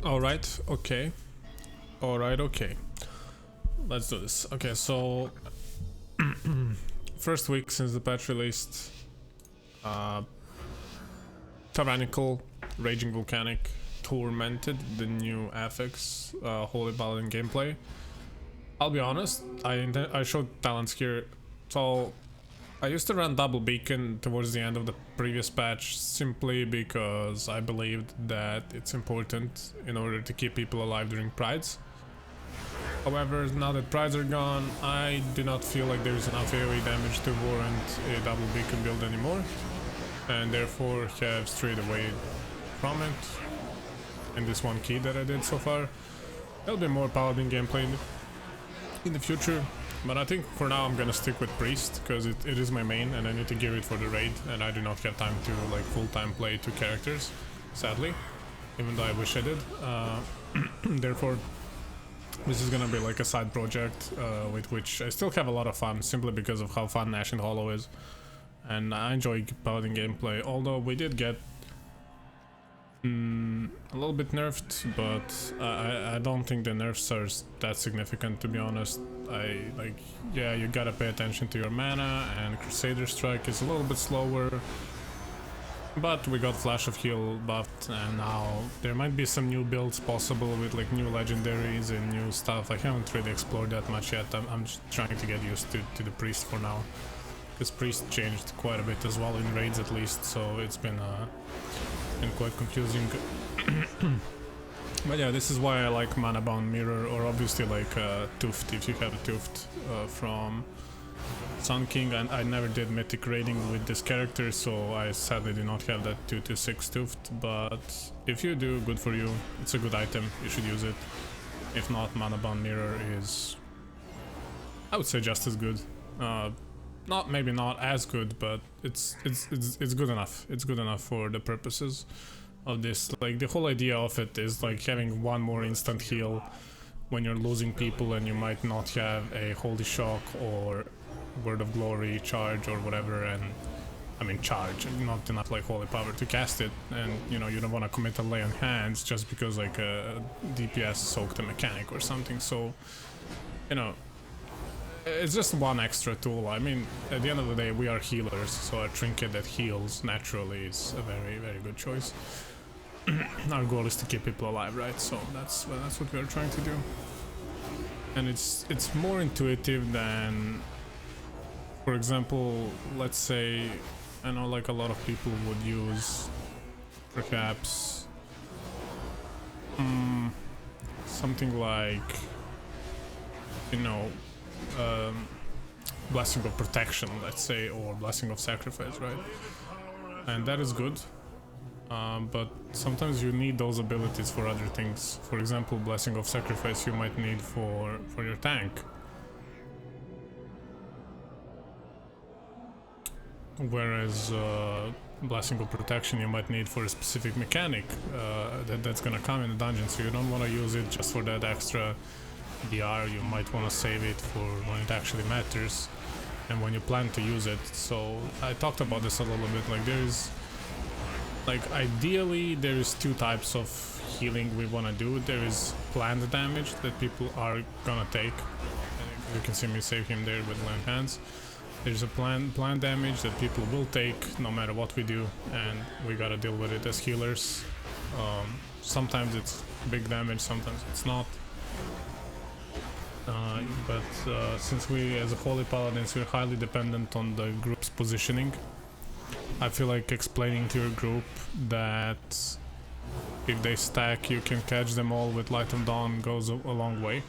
Alright, okay. Alright, okay. Let's do this. Okay, so first week since the patch released, Tyrannical, Raging Volcanic, Tormented, the new affix, Holy Paladin gameplay. I'll be honest, I showed talents here, so I used to run double beacon towards the end of the previous patch simply because I believed that it's important in order to keep people alive during prides. However, now that prides are gone, I do not feel like there's enough AoE damage to warrant a double beacon build anymore, and therefore have strayed away from it in this one key that I did so far. There'll be more Paladin gameplay in the future, but I think for now I'm gonna stick with Priest because it is my main and I need to gear it for the raid, and I do not have time to like full-time play two characters, sadly, even though I wish I did. Therefore this is gonna be like a side project with which I still have a lot of fun simply because of how fun Ash and Hollow is, and I enjoy Paladin gameplay, although we did get a little bit nerfed, but I don't think the nerfs are that significant, to be honest. Yeah, you gotta pay attention to your mana, and Crusader Strike is a little bit slower, but we got Flash of Heal buffed, and now there might be some new builds possible with like new legendaries and new stuff. I haven't really explored that much yet. I'm just trying to get used to the Priest for now, because Priest changed quite a bit as well in raids at least, so it's been quite confusing. But yeah, this is why I like Mana Bound Mirror, or obviously like Tuft if you have a Tuft from Sun King. And I never did Mythic raiding with this character, so I sadly do not have that 2-6 Tuft, but if you do, good for you. It's a good item, you should use it. If not, Mana Bound Mirror is, I would say, just as good. Maybe not as good, but it's good enough. It's good enough for the purposes of this. Like, the whole idea of it is like having one more instant heal when you're losing people and you might not have a Holy Shock or Word of Glory charge or whatever, and I mean charge, not enough like Holy Power to cast it, and you know, you don't want to commit a lay on hands just because like a DPS soaked a mechanic or something. So, you know, it's just one extra tool. I mean, at the end of the day, we are healers, so a trinket that heals naturally is a very, very good choice. Our goal is to keep people alive, right? So that's what we are trying to do. And it's more intuitive than, for example, let's say, I know like a lot of people would use perhaps something like, you know, Blessing of Protection, let's say, or Blessing of Sacrifice, right? And that is good, but sometimes you need those abilities for other things. For example, Blessing of Sacrifice you might need for your tank, whereas Blessing of Protection you might need for a specific mechanic that's gonna come in the dungeon, so you don't want to use it just for that extra DR. You might want to save it for when it actually matters and when you plan to use it. So I talked about this a little bit. Like, there is, like, ideally there is two types of healing we want to do. There is planned damage that people are gonna take. You can see me save him there with land hands. There's a planned damage that people will take no matter what we do, and we gotta deal with it as healers. Sometimes it's big damage, sometimes it's not. But since we as a Holy Paladins, we're highly dependent on the group's positioning, I feel like explaining to your group that if they stack you can catch them all with Light of Dawn goes a long way.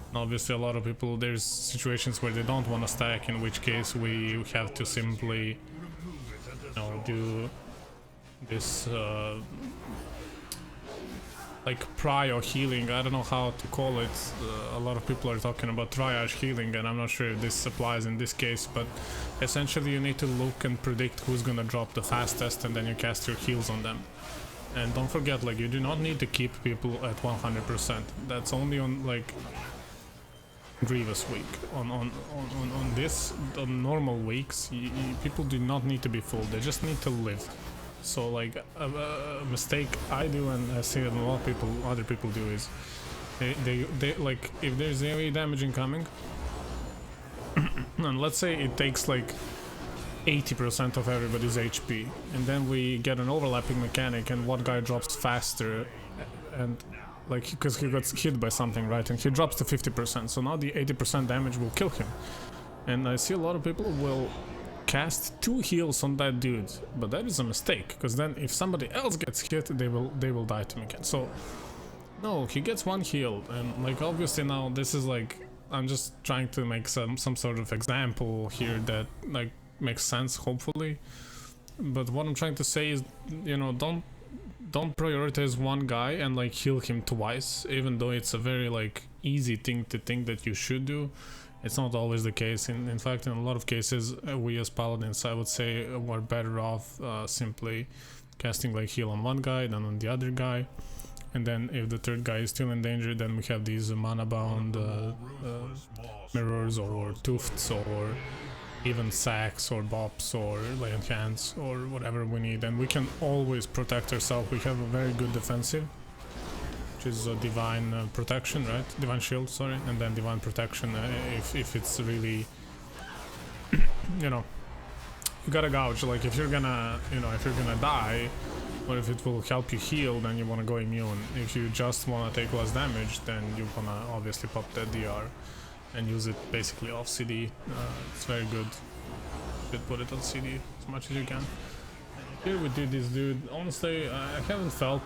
And obviously a lot of people, there's situations where they don't want to stack, in which case we have to simply, you know, do this like prio healing. I don't know how to call it. A lot of people are talking about triage healing, and I'm not sure if this applies in this case, but essentially you need to look and predict who's gonna drop the fastest, and then you cast your heals on them. And don't forget, like, you do not need to keep people at 100%. That's only on like Grievous week. On normal weeks, people do not need to be full, they just need to live. So like a mistake I do, and I see that a lot of people, other people do, is they like, if there's AoE damage incoming, and let's say it takes like 80% of everybody's HP, and then we get an overlapping mechanic and one guy drops faster, and like, because he got hit by something, right, and he drops to 50%, so now the 80% damage will kill him. And I see a lot of people will cast 2 heals on that dude, but that is a mistake, because then if somebody else gets hit, they will die to me again. So no, he gets 1 heal, and like obviously now this is like, I'm just trying to make some sort of example here that like makes sense, hopefully. But what I'm trying to say is, you know, don't prioritize one guy and like heal him twice, even though it's a very like easy thing to think that you should do. It's not always the case. In fact, in a lot of cases, we as paladins, I would say, we're better off simply casting like heal on one guy than on the other guy. And then if the third guy is still in danger, then we have these mana bound mirrors or tufts or even sacks or bops or lay on hands or whatever we need, and we can always protect ourselves. We have a very good defensive, which is a divine protection, right? Divine shield, sorry, and then divine protection if it's really, you know, you gotta gouge. Like if you're gonna, you know, if you're gonna die, or if it will help you heal, then you wanna go immune. If you just wanna take less damage, then you wanna obviously pop that DR and use it basically off CD. It's very good. Should put it on CD as much as you can. Here we did this dude. Honestly, I haven't felt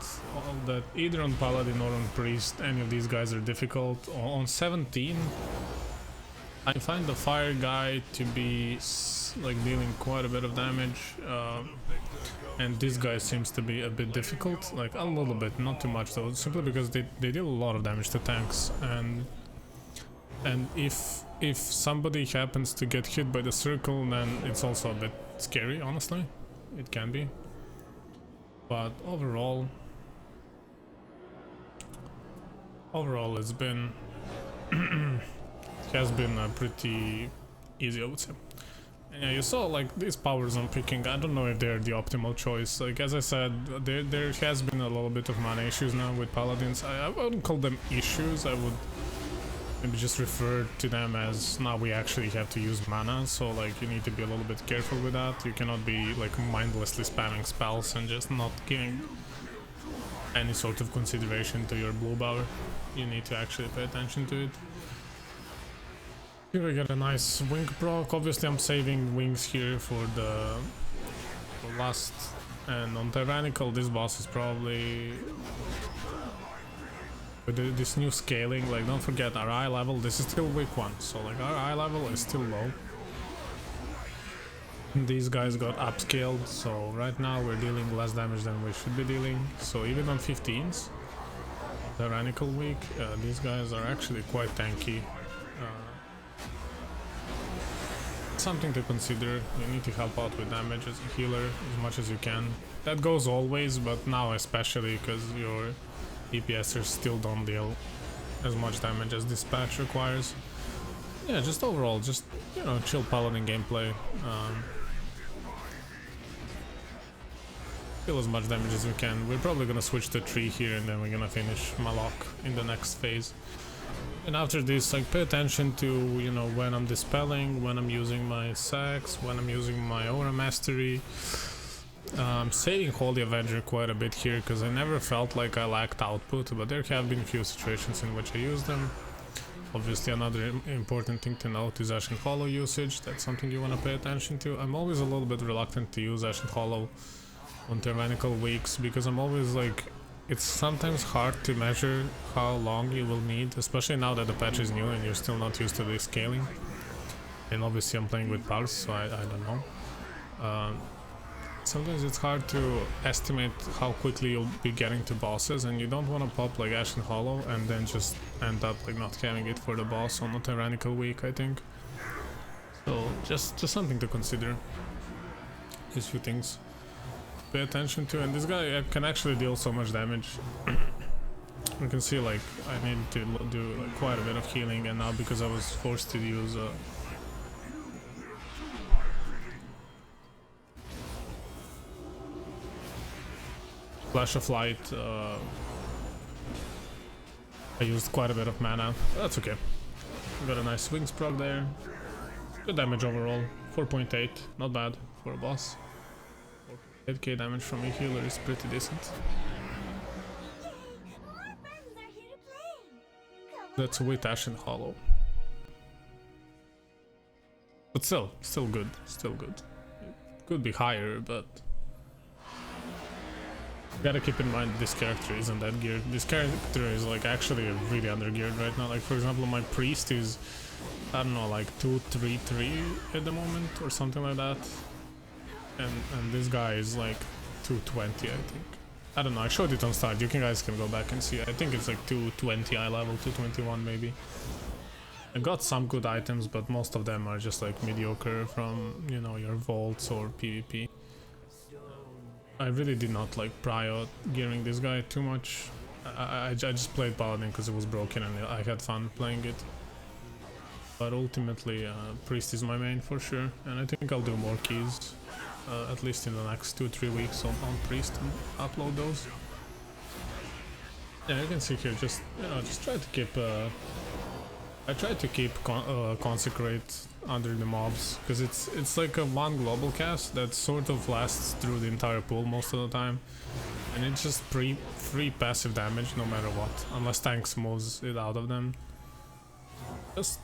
that either on Paladin or on Priest any of these guys are difficult. On 17, I find the fire guy to be like dealing quite a bit of damage, and this guy seems to be a bit difficult, like a little bit, not too much though, simply because they deal a lot of damage to tanks, and if somebody happens to get hit by the circle, then it's also a bit scary, honestly. It can be. But overall it's been it has been pretty easy, I would say. And yeah, you saw like these powers I'm picking, I don't know if they're the optimal choice. Like as I said, there has been a little bit of mana issues now with paladins. I wouldn't call them issues, I would maybe just refer to them as now we actually have to use mana, so like you need to be a little bit careful with that. You cannot be like mindlessly spamming spells and just not giving any sort of consideration to your blue bar. You need to actually pay attention to it. Here we get a nice wing proc. Obviously I'm saving wings here for the last, and on Tyrannical this boss is probably with this new scaling. Like don't forget our eye level, this is still week 1, so like our eye level is still low. These guys got upscaled, so right now we're dealing less damage than we should be dealing. So even on 15s, Tyrannical week, these guys are actually quite tanky. Something to consider. You need to help out with damage as a healer as much as you can. That goes always, but now especially because your DPSers still don't deal as much damage as this patch requires. Yeah, just overall, just, you know, chill paladin gameplay. Kill as much damage as we can. We're probably gonna switch to 3 here, and then we're gonna finish Malok in the next phase. And after this, like, pay attention to, you know, when I'm dispelling, when I'm using my sacks, when I'm using my aura mastery. Saving Holy Avenger quite a bit here, because I never felt like I lacked output, but there have been a few situations in which I used them. Obviously another important thing to note is Ashen Hollow usage. That's something you want to pay attention to. I'm always a little bit reluctant to use Ashen Hollow on Tyrannical weeks, because I'm always like, it's sometimes hard to measure how long you will need, especially now that the patch is new and you're still not used to the scaling. And obviously I'm playing with Pulse, so I don't know. Sometimes it's hard to estimate how quickly you'll be getting to bosses, and you don't want to pop like Ashen Hollow and then just end up like not having it for the boss on a Tyrannical week, I think. So just something to consider. These few things pay attention to, and this guy can actually deal so much damage. You can see like I need to do like quite a bit of healing, and now because I was forced to use Flash of Light, I used quite a bit of mana. That's okay. Got a nice wings proc there. Good damage overall. 4.8, not bad for a boss. 8k damage from a healer is pretty decent. That's with Ashen Hollow. But still good, still good. It could be higher, but gotta keep in mind this character isn't that geared. This character is like actually really under geared right now. Like for example, my priest is, I don't know, like 233 at the moment or something like that. And this guy is like 220, I think. I don't know, I showed it on start, you guys can go back and see. I think it's like 220 eye level, 221 maybe. I got some good items, but most of them are just like mediocre from, you know, your vaults or PvP. I really did not like prior gearing this guy too much. I just played Paladin because it was broken and I had fun playing it. But ultimately, Priest is my main for sure, and I think I'll do more keys. At least in the next 2-3 weeks on Priest and upload those. Yeah, you can see here, just, you know, just try to keep I try to keep Consecrate under the mobs, because it's like a one global cast that sort of lasts through the entire pool most of the time, and it's just free passive damage no matter what, unless tanks moves it out of them. Just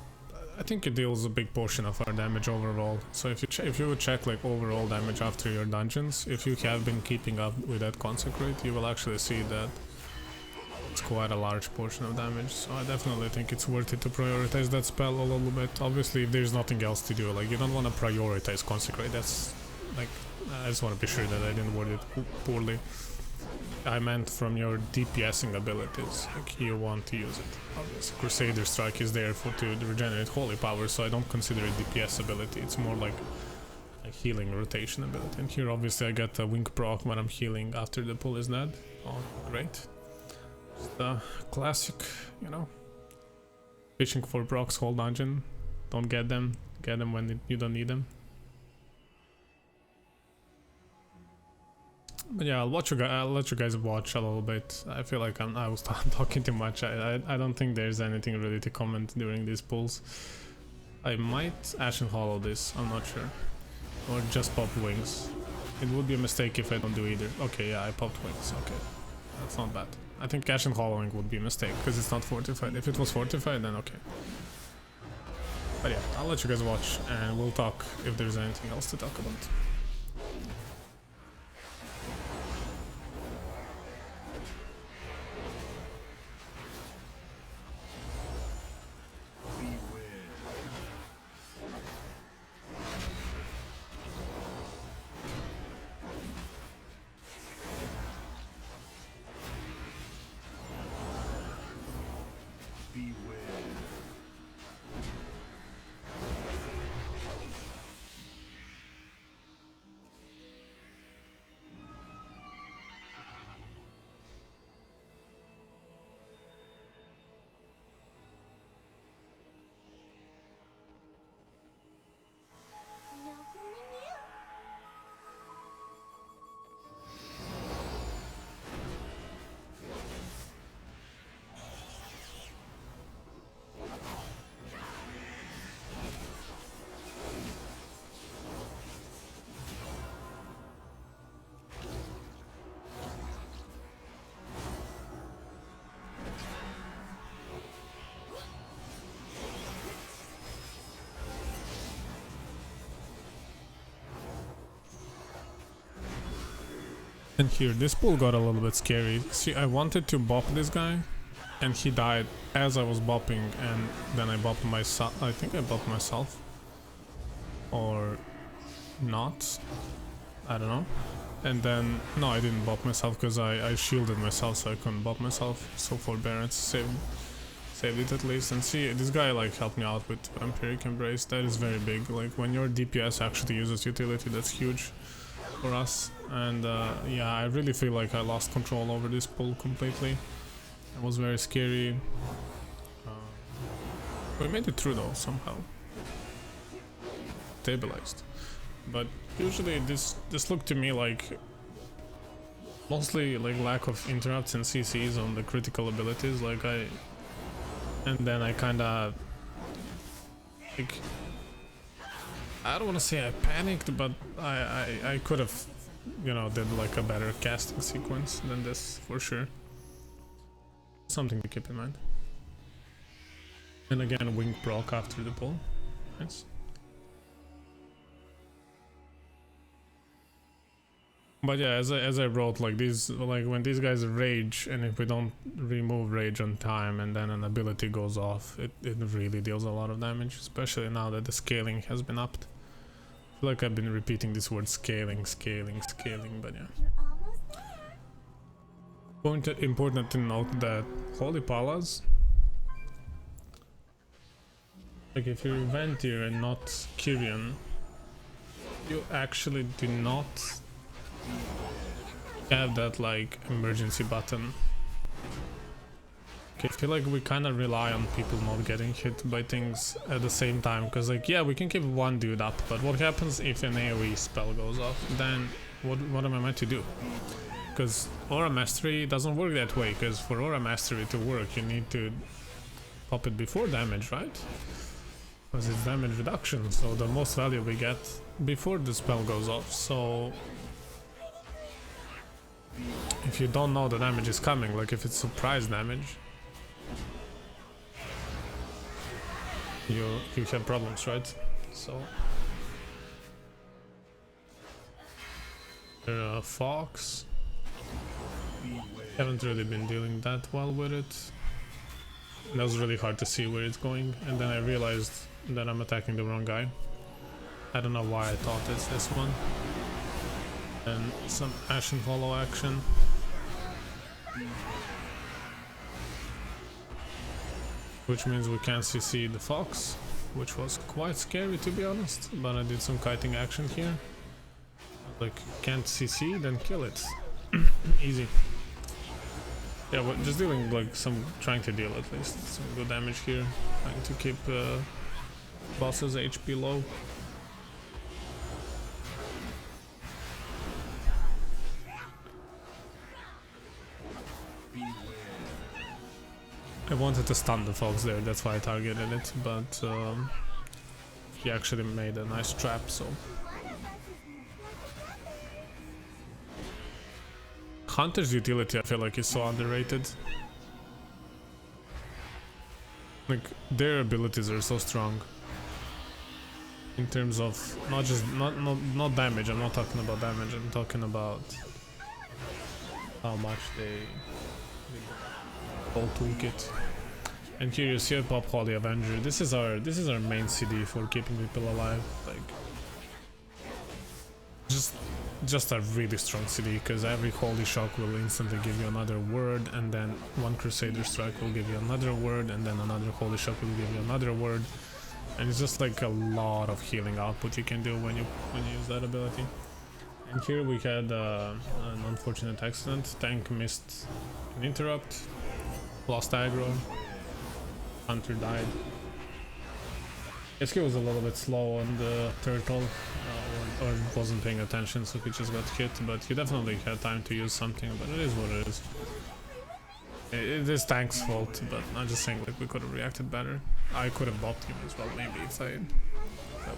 I think it deals a big portion of our damage overall. So if you would check like overall damage after your dungeons, if you have been keeping up with that Consecrate, you will actually see that it's quite a large portion of damage. So I definitely think it's worth it to prioritize that spell a little bit. Obviously, if there's nothing else to do, like you don't want to prioritize Consecrate. That's like, I just want to be sure that I didn't word it poorly. I meant from your DPSing abilities, like you want to use it. Obviously, Crusader Strike is there to regenerate holy power, so I don't consider it DPS ability. It's more like a healing rotation ability. And here obviously I get a wing proc when I'm healing after the pull is dead. Oh, great. Just a classic, you know. Fishing for procs whole dungeon. Don't get them when you don't need them. But yeah, I'll let you guys watch a little bit. I feel like I was talking too much. I don't think there's anything really to comment during these pulls. I might Ashen Hollow this, I'm not sure. Or just pop wings. It would be a mistake if I don't do either. Okay, yeah, I popped wings, okay. That's not bad. I think Ashen Hollowing would be a mistake, because it's not fortified. If it was fortified, then okay. But yeah, I'll let you guys watch, and we'll talk if there's anything else to talk about. And here, this pull got a little bit scary. See, I wanted to bop this guy, and he died as I was bopping, and then I bopped myself. I think I bopped myself. Or not. I don't know. And then, no, I didn't bop myself because I shielded myself, so I couldn't bop myself. So forbearance saved it at least. And see, this guy like helped me out with Vampiric Embrace. That is very big. Like when your DPS actually uses utility, that's huge for us. And yeah, I really feel like I lost control over this pull completely. It was very scary. We made it through though, somehow. Stabilized. But usually this looked to me like Mostly like lack of interrupts and CCs on the critical abilities, like and then I kinda like, I don't want to say I panicked, but I could have, you know, did like a better casting sequence than this for sure. Something to keep in mind. And again, wing proc after the pull. Nice. But yeah, as I wrote, like these, like when these guys rage, and if we don't remove rage on time, and then an ability goes off, it really deals a lot of damage, especially now that the scaling has been upped. I feel like I've been repeating this word scaling, but yeah. Important to note that Holy Palas, like if you're Venthyr and not Kyrian, you actually do not have that like emergency button. Okay, I feel like we kind of rely on people not getting hit by things at the same time, because like yeah, we can keep one dude up, but what happens if an AoE spell goes off? Then what am I meant to do? Because Aura Mastery doesn't work that way, because for Aura Mastery to work you need to pop it before damage, right? Because it's damage reduction, so the most value we get before the spell goes off. So if you don't know the damage is coming, like if it's surprise damage, you have problems, right? So Fox, haven't really been dealing that well with it. That was really hard to see where it's going, and then I realized that I'm attacking the wrong guy. I don't know why I thought it's this one. And some Ashen Hollow action. Which means we can't CC the Fox, which was quite scary to be honest, but I did some kiting action here. Like, can't CC, then kill it. Easy. Yeah, we're just doing like trying to deal at least some good damage here, trying to keep boss's HP low. I wanted to stun the Fox there, that's why I targeted it, but he actually made a nice trap, so. Hunter's utility I feel like is so underrated. Like, their abilities are so strong. In terms of, not damage, I'm not talking about damage, I'm talking about how much they whole toolkit. And here you see a pop Holy Avenger. This is our main CD for keeping people alive. Like, just a really strong CD, because every Holy Shock will instantly give you another word, and then one Crusader Strike will give you another word, and then another Holy Shock will give you another word, and it's just like a lot of healing output you can do when you use that ability. And here we had an unfortunate accident. Tank missed an interrupt, lost aggro, Hunter died. SK was a little bit slow on the turtle, or wasn't paying attention, so he just got hit, but he definitely had time to use something, but it is what it is. It is Tank's fault, but I'm just saying, like, we could have reacted better. I could have bopped him as well, maybe, if I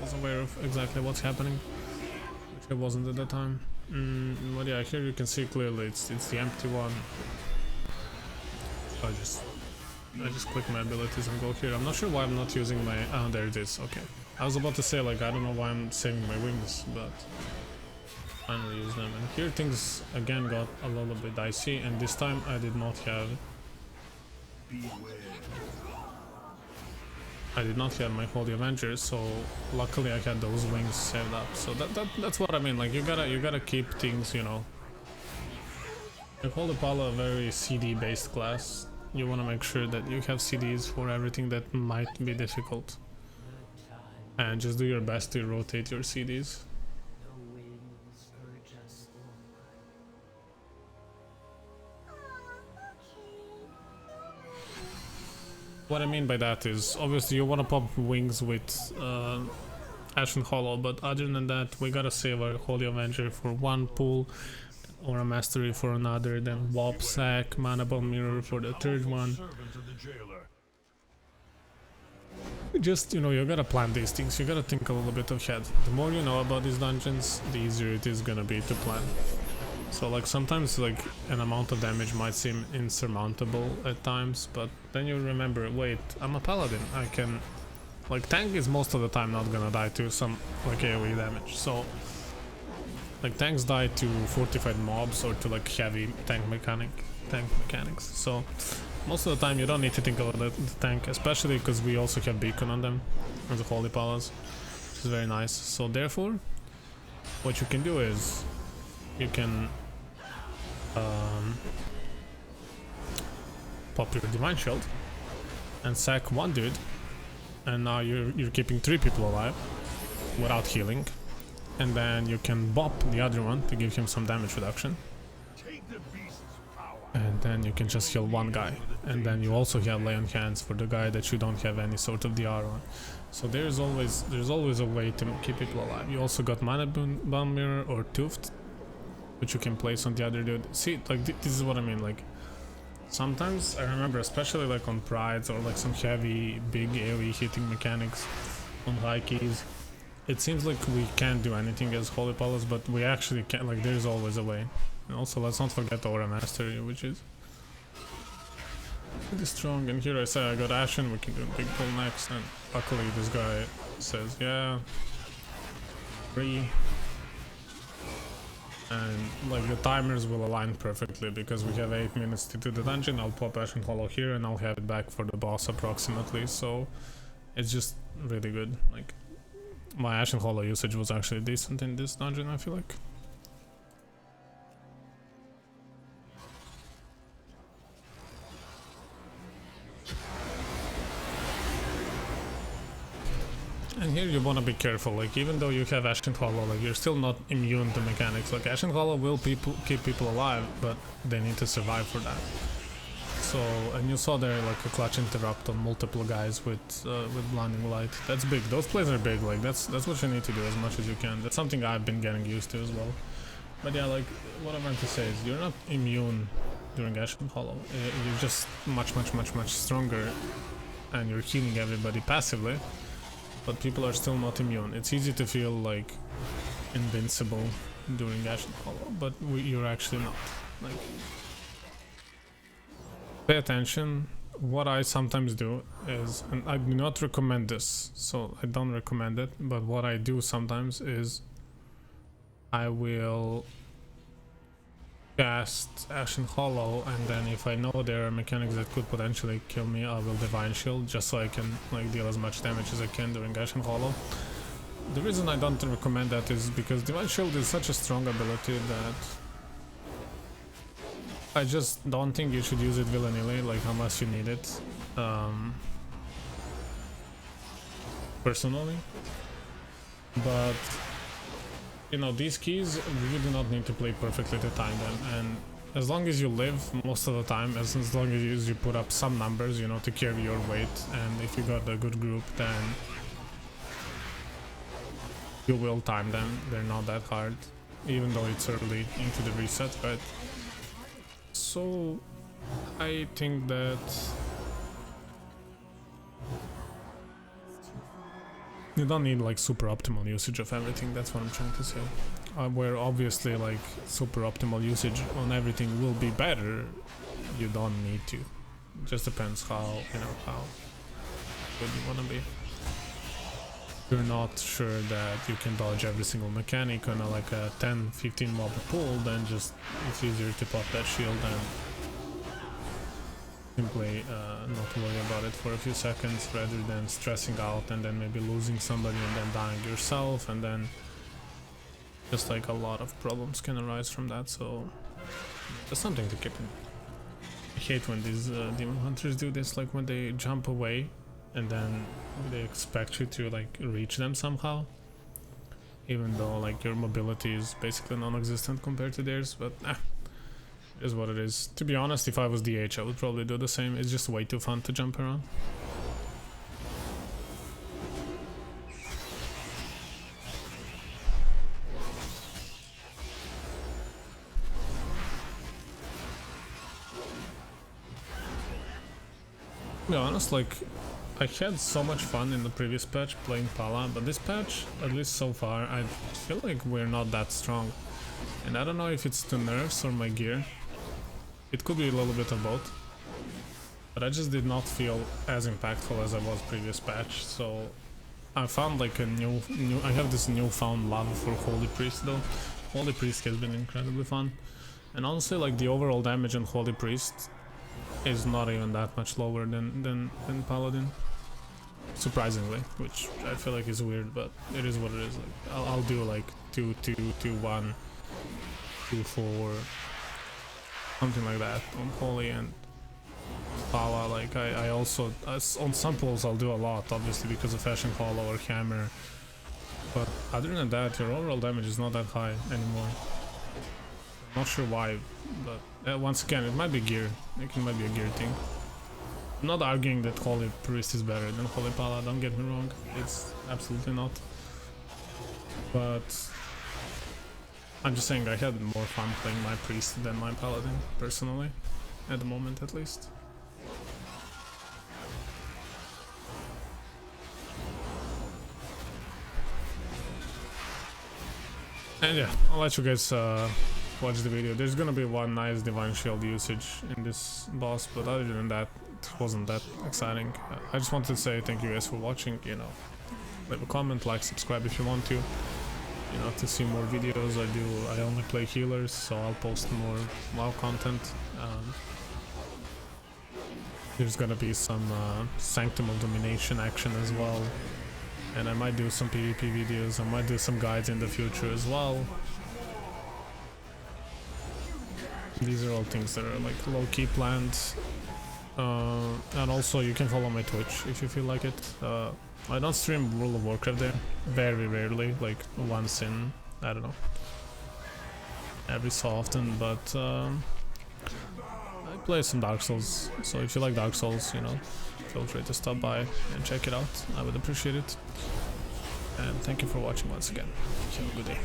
was aware of exactly what's happening, which I wasn't at the time. But yeah, here you can see clearly it's the empty one. So I just click my abilities and go here. I'm not sure why I'm not using my... Oh, there it is. Okay. I was about to say, like, I don't know why I'm saving my wings, but finally use them. And here things again got a little bit dicey, and this time I did not have... my Holy Avenger, so luckily I had those wings saved up. So that's what I mean. Like, you gotta keep things, you know. Like, Holy Pala, a very CD based class. You want to make sure that you have CDs for everything that might be difficult, and just do your best to rotate your CDs. What I mean by that is, obviously you want to pop wings with Ashen Hollow, but other than that, we gotta save our Holy Avenger for one pull that Aura Mastery for another, then Wop Sack, Mana Bone Mirror for the third one. Just, you know, you gotta plan these things, you gotta think a little bit ahead. The more you know about these dungeons, the easier it is gonna be to plan. So like sometimes like an amount of damage might seem insurmountable at times, but then you remember, wait, I'm a paladin, I can... Like tank is most of the time not gonna die to some like AoE damage, so... Like tanks die to fortified mobs or to like heavy tank mechanics, so... Most of the time you don't need to think about the tank, especially because we also have beacon on them as the Holy Palas, which is very nice. So therefore, what you can do is you can pop your Divine Shield and sack one dude, and now you're keeping 3 people alive without healing, and then you can bop the other one to give him some damage reduction. And then you can just heal one guy, and then you also have lay on hands for the guy that you don't have any sort of DR on. So there's always a way to keep people alive. You also got Mana Bone Mirror or Tuft, which you can place on the other dude. See, like this is what I mean. Like sometimes I remember, especially like on Prides or like some heavy, big AoE hitting mechanics on high keys, it seems like we can't do anything as Holy Palas, but we actually can. Like there's always a way. And also, let's not forget Aura Mastery, which is pretty strong. And here I say I got Ashen, we can do a big pull next, and luckily this guy says, yeah, free. And like the timers will align perfectly because we have 8 minutes to do the dungeon. I'll pop Ashen Hollow here and I'll have it back for the boss approximately, so it's just really good. Like my Ashen Hollow usage was actually decent in this dungeon, I feel like. And here you wanna be careful, like even though you have Ashen Hollow, like you're still not immune to mechanics. Like Ashen Hollow will keep people alive, but they need to survive for that. So, and you saw there like a clutch interrupt on multiple guys with blinding light. That's big. Those plays are big. Like that's what you need to do as much as you can. That's something I've been getting used to as well. But yeah, like what I meant to say is you're not immune during Ashen Hollow. You're just much stronger, and you're healing everybody passively. But people are still not immune. It's easy to feel like invincible during Ashen Hollow, but you're actually not. Like, pay attention. What I sometimes do is, and I do not recommend this, so I don't recommend it, but what I do sometimes is I will cast Ashen Hollow, and then if I know there are mechanics that could potentially kill me, I will Divine Shield just so I can like deal as much damage as I can during Ashen Hollow. The reason I don't recommend that is because Divine Shield is such a strong ability that I just don't think you should use it willy-nilly, like unless you need it. Personally, but you know, these keys, you do not need to play perfectly to time them, and as long as you live most of the time, as long as you put up some numbers, you know, to carry your weight, and if you got a good group, then you will time them. They're not that hard, even though it's early into the reset, right? So I think that you don't need like super optimal usage of everything, that's what I'm trying to say. Where obviously like super optimal usage on everything will be better, you don't need to. It just depends how, you know, how good you want to be. If you're not sure that you can dodge every single mechanic on a, like a 10-15 mob pool, then just it's easier to pop that shield and simply not worry about it for a few seconds rather than stressing out and then maybe losing somebody and then dying yourself, and then just like a lot of problems can arise from that. So that's something to keep in mind. I hate when these demon hunters do this, like when they jump away and then they expect you to like reach them somehow, even though like your mobility is basically non-existent compared to theirs. But is what it is. To be honest, if I was DH, I would probably do the same. It's just way too fun to jump around. To be honest, like, I had so much fun in the previous patch playing Pala, but this patch, at least so far, I feel like we're not that strong. And I don't know if it's the nerfs or my gear. It could be a little bit of both. But I just did not feel as impactful as I was previous patch, so I found like a new I have this newfound love for Holy Priest though. Holy Priest has been incredibly fun. And honestly, like, the overall damage on Holy Priest is not even that much lower than Paladin. Surprisingly, which I feel like is weird, but it is what it is. Like, I'll do like 2-2, 2-1, 2-4, something like that on Holy, and Pala, like, I also, on some pulls I'll do a lot, obviously, because of Fashion Hollow or Hammer, but other than that, your overall damage is not that high anymore. Not sure why, but once again, it might be gear. It might be a gear thing. I'm not arguing that Holy Priest is better than Holy Pala, don't get me wrong, it's absolutely not. But I'm just saying I had more fun playing my Priest than my Paladin, personally, at the moment at least. And yeah, I'll let you guys watch the video. There's gonna be one nice Divine Shield usage in this boss, but other than that, it wasn't that exciting. I just wanted to say thank you guys for watching, you know, leave a comment, like, subscribe if you want to, you know, to see more videos. I only play healers, so I'll post more WoW content. There's gonna be some Sanctum of Domination action as well. And I might do some PvP videos, I might do some guides in the future as well. These are all things that are like low-key planned. And also you can follow my Twitch if you feel like it. I don't stream World of Warcraft there, very rarely, like once in, I don't know, every so often, but I play some Dark Souls, so if you like Dark Souls, you know, feel free to stop by and check it out. I would appreciate it. And thank you for watching once again. Have a good day.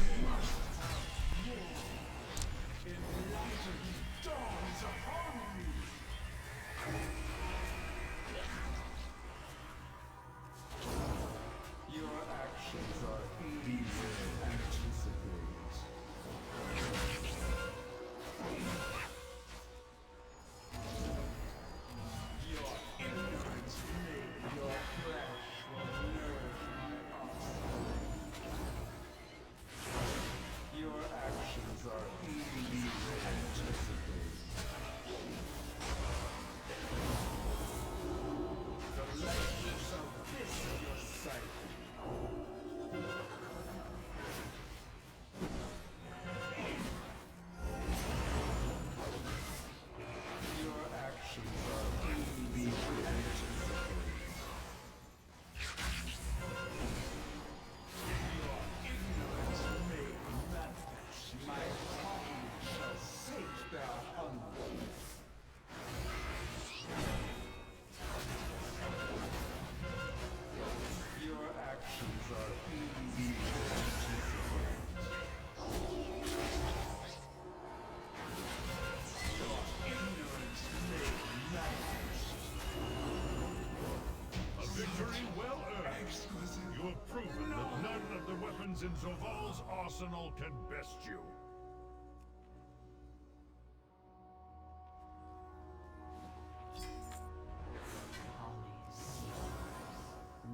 In Zoval's arsenal can best you.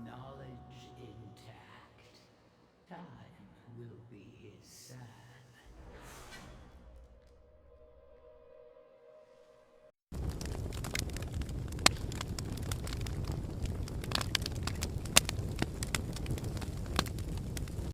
Knowledge intact. Time will be his side.